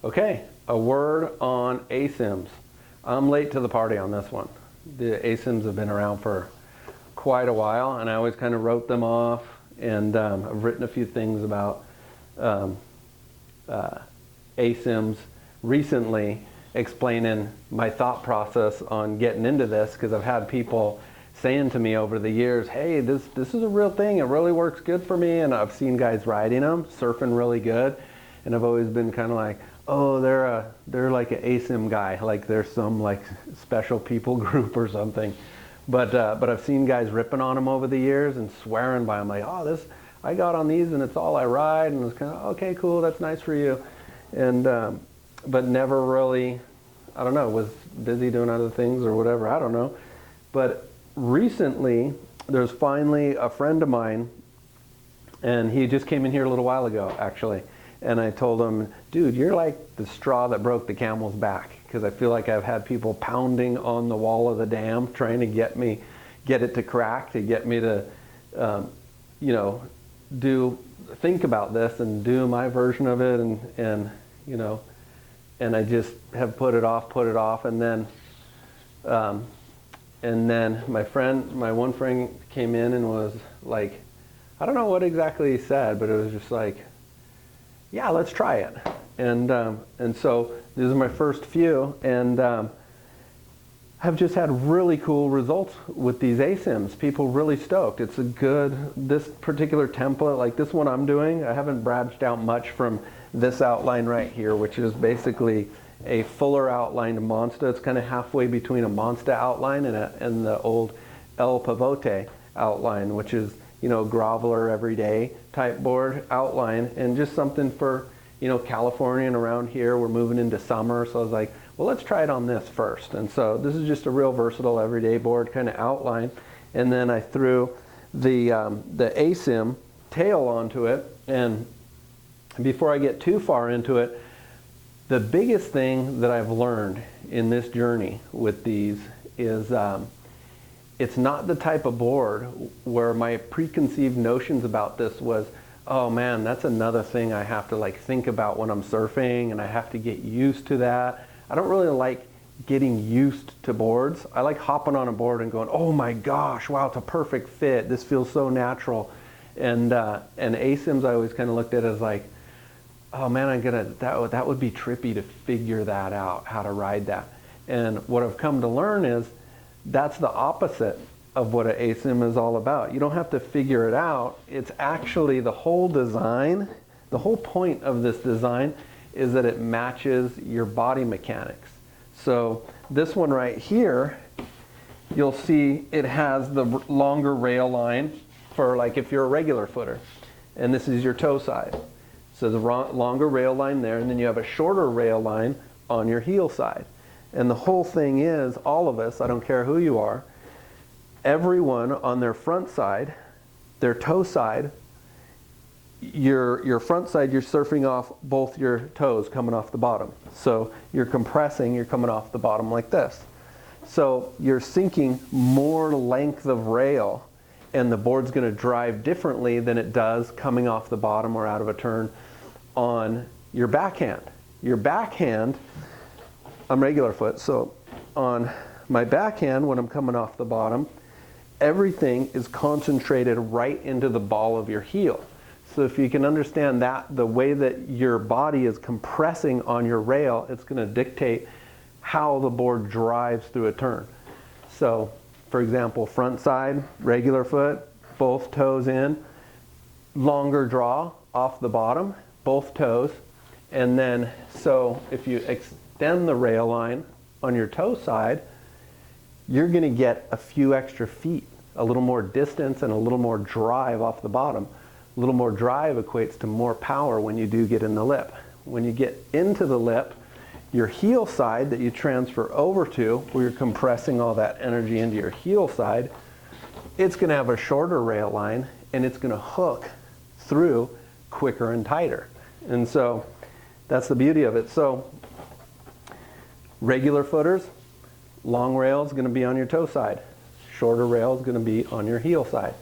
Okay, a word on Asyms. I'm late to the party on this one. The Asyms have been around for quite a while, and I always kind of wrote them off, and I've written a few things about Asyms recently, explaining my thought process on getting into this, because I've had people saying to me over the years, hey, this is a real thing, it really works good for me, and I've seen guys riding them, surfing really good, and I've always been kind of like, oh, they're like an Asym guy, like there's some like special people group or something. But I've seen guys ripping on them over the years and swearing by them, like, oh, I got on these and it's all I ride, and it's kind of, okay, cool, that's nice for you. And but never really, I don't know, was busy doing other things or whatever, I don't know. But recently, there's finally a friend of mine, and he just came in here a little while ago, actually. And I told him, dude, you're like the straw that broke the camel's back, because I feel like I've had people pounding on the wall of the dam trying to get it to crack, to get me to, think about this and do my version of it, and I just have put it off, and then my one friend came in and was like, I don't know what exactly he said, but it was just like, yeah, let's try it. And so these are my first few, and have just had really cool results with these Asyms. People really stoked. It's this particular template, like this one I'm doing, I haven't branched out much from this outline right here, which is basically a fuller outlined Monster. It's kind of halfway between a Monster outline and the old El Pavote outline, which is, groveler everyday type board outline, and just something for, California and around here. We're moving into summer, so I was like, well, let's try it on this first. And so this is just a real versatile everyday board kind of outline. And then I threw the Asym tail onto it. And before I get too far into it, the biggest thing that I've learned in this journey with these is it's not the type of board where my preconceived notions about this was, oh man, that's another thing I have to think about when I'm surfing, and I have to get used to that. I don't really like getting used to boards. I like hopping on a board and going, oh my gosh, wow, it's a perfect fit. This feels so natural. And Asyms, I always kind of looked at it as like, oh man, that would be trippy to figure that out, how to ride that. And what I've come to learn is that's the opposite of what an Asym is all about. You don't have to figure it out. It's actually the whole design, the whole point of this design is that it matches your body mechanics. So this one right here, you'll see it has the longer rail line for if you're a regular footer. And this is your toe side. So the longer rail line there, and then you have a shorter rail line on your heel side. And the whole thing is, all of us, I don't care who you are, everyone on their front side, their toe side, your front side, you're surfing off both your toes coming off the bottom. So you're compressing, you're coming off the bottom like this. So you're sinking more length of rail, and the board's going to drive differently than it does coming off the bottom or out of a turn on your backhand. Your backhand, I'm regular foot, so on my backhand, when I'm coming off the bottom, everything is concentrated right into the ball of your heel. So if you can understand that, the way that your body is compressing on your rail, it's going to dictate how the board drives through a turn. So, for example, front side, regular foot, both toes in, longer draw off the bottom, both toes, and then, so if you extend the rail line on your toe side, you're going to get a few extra feet, a little more distance and a little more drive off the bottom. A little more drive equates to more power when you do get in the lip. When you get into the lip, your heel side that you transfer over to, where you're compressing all that energy into your heel side, it's going to have a shorter rail line, and it's going to hook through quicker and tighter. And so that's the beauty of it. So regular footers, long rail is going to be on your toe side. Shorter rail is going to be on your heel side.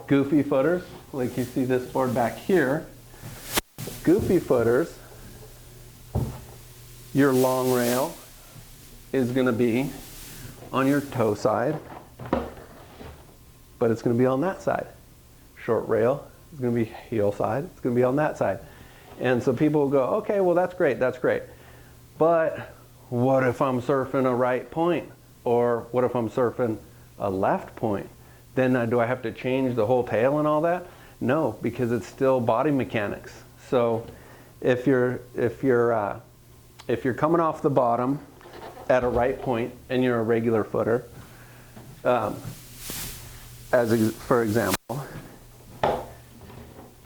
Goofy footers, like you see this board back here, goofy footers your long rail is going to be on your toe side, but it's going to be on that side. Short rail is going to be heel side, it's going to be on that side. And so people will go, okay, well that's great, but what if I'm surfing a right point? Or what if I'm surfing a left point? Then do I have to change the whole tail and all that? No, because it's still body mechanics. So if you're coming off the bottom at a right point and you're a regular footer, for example,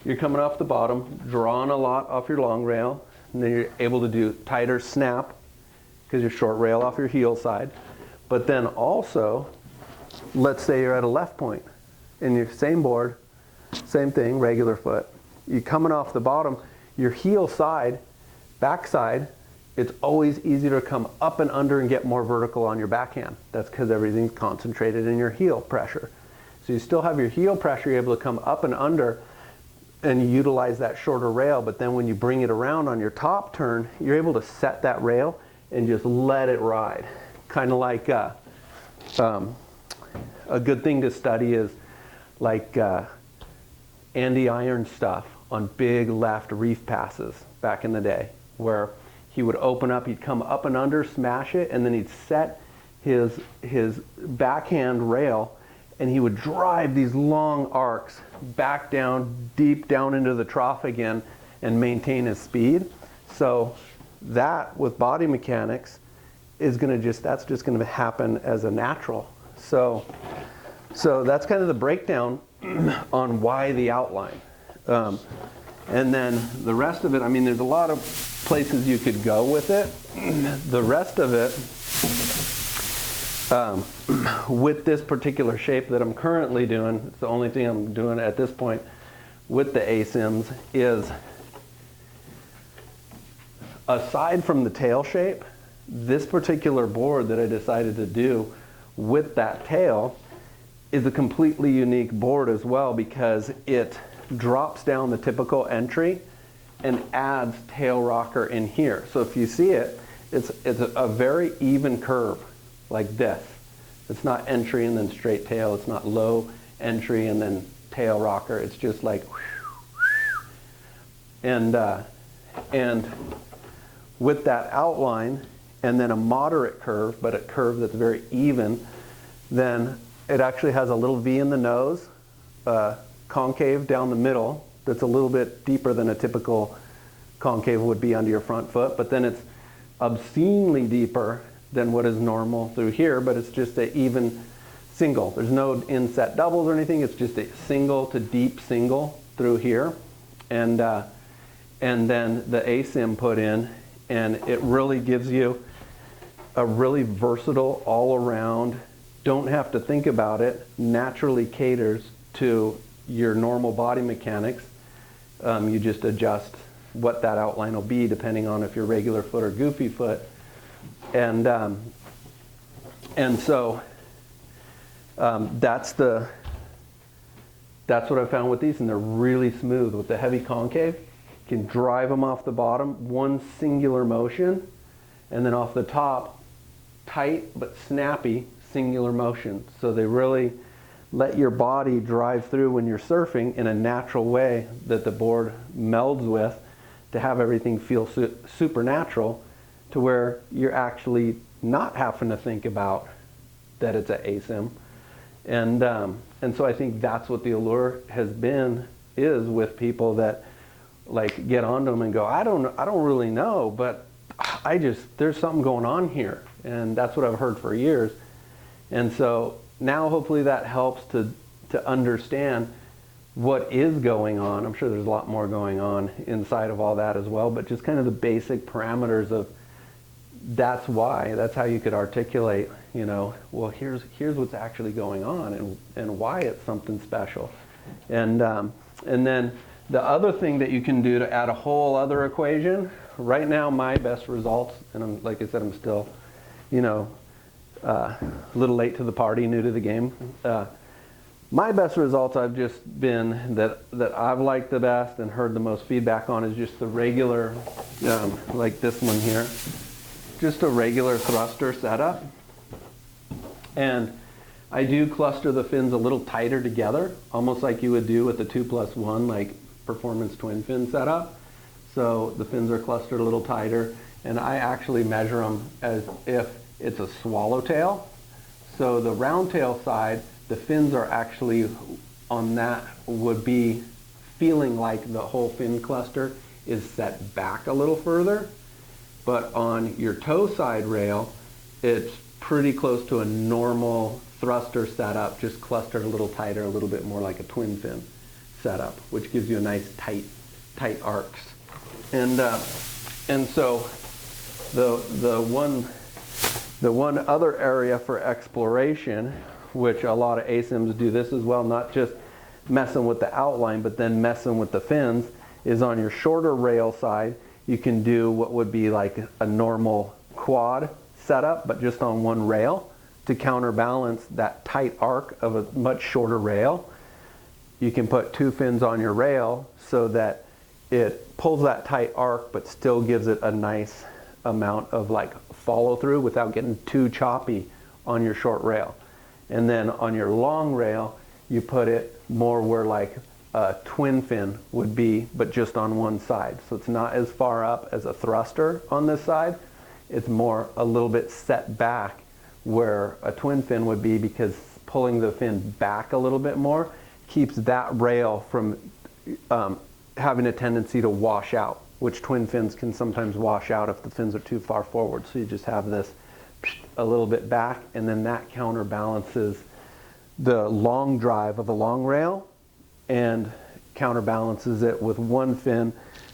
you're coming off the bottom, drawing a lot off your long rail, and then you're able to do tighter snap because you're short rail off your heel side. But then also, let's say you're at a left point in your same board, same thing, regular foot. You're coming off the bottom, your heel side, back side, it's always easier to come up and under and get more vertical on your backhand. That's because everything's concentrated in your heel pressure. So you still have your heel pressure, you're able to come up and under and you utilize that shorter rail, but then when you bring it around on your top turn, you're able to set that rail and just let it ride. Kind of like a good thing to study is like Andy Iron stuff on big left reef passes back in the day, where he would open up, he'd come up and under, smash it, and then he'd set his backhand rail, and he would drive these long arcs back down, deep down into the trough again, and maintain his speed. So that, with body mechanics, is that's just gonna happen as a natural. So that's kind of the breakdown on why the outline. And then the rest of it, I mean, there's a lot of places you could go with it. The rest of it, with this particular shape that I'm currently doing, it's the only thing I'm doing at this point with the Asyms, is aside from the tail shape, this particular board that I decided to do with that tail is a completely unique board as well, because it drops down the typical entry and adds tail rocker in here. So if you see it, it's a very even curve like this. It's not entry and then straight tail. It's not low entry and then tail rocker. It's just like, and with that outline and then a moderate curve, but a curve that's very even, then it actually has a little V in the nose, concave down the middle that's a little bit deeper than a typical concave would be under your front foot, but then it's obscenely deeper than what is normal through here, but it's just an even single. There's no inset doubles or anything, it's just a single to deep single through here. And then the Asym put in, and it really gives you a really versatile all around, don't have to think about it, naturally caters to your normal body mechanics. You just adjust what that outline will be depending on if you're regular foot or goofy foot. And so that's what I found with these, and they're really smooth. With the heavy concave, you can drive them off the bottom, one singular motion, and then off the top, tight but snappy singular motion. So they really let your body drive through when you're surfing in a natural way that the board melds with, to have everything feel supernatural, to where you're actually not having to think about that it's an Asym. And so I think that's what the allure is with people that like get onto them and go, I don't really know, but there's something going on here. And that's what I've heard for years. And so now hopefully that helps to understand what is going on. I'm sure there's a lot more going on inside of all that as well, but just kind of the basic parameters of that's how you could articulate, well, here's what's actually going on and why it's something special. And then the other thing that you can do to add a whole other equation, right now my best results, and like I said, I'm still, a little late to the party, new to the game. My best results I've just been, that I've liked the best and heard the most feedback on, is just the regular, like this one here. just a regular thruster setup. And I do cluster the fins a little tighter together, almost like you would do with the 2+1 like performance twin fin setup. So the fins are clustered a little tighter, and I actually measure them as if it's a swallowtail. So the round tail side, the fins are actually on that would be feeling like the whole fin cluster is set back a little further. But on your toe side rail, it's pretty close to a normal thruster setup, just clustered a little tighter, a little bit more like a twin fin setup, which gives you a nice tight arcs. And so the one other area for exploration, which a lot of Asyms do this as well, not just messing with the outline, but then messing with the fins, is on your shorter rail side, you can do what would be like a normal quad setup, but just on one rail to counterbalance that tight arc of a much shorter rail. You can put 2 fins on your rail so that it pulls that tight arc, but still gives it a nice amount of like follow through without getting too choppy on your short rail. And then on your long rail, you put it more where like a twin fin would be, but just on one side. So it's not as far up as a thruster on this side. It's more a little bit set back where a twin fin would be, because pulling the fin back a little bit more keeps that rail from having a tendency to wash out, which twin fins can sometimes wash out if the fins are too far forward. So you just have this a little bit back, and then that counterbalances the long drive of a long rail and counterbalances it with one fin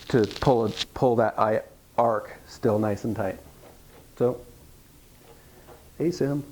to pull that arc still nice and tight. So, Asym.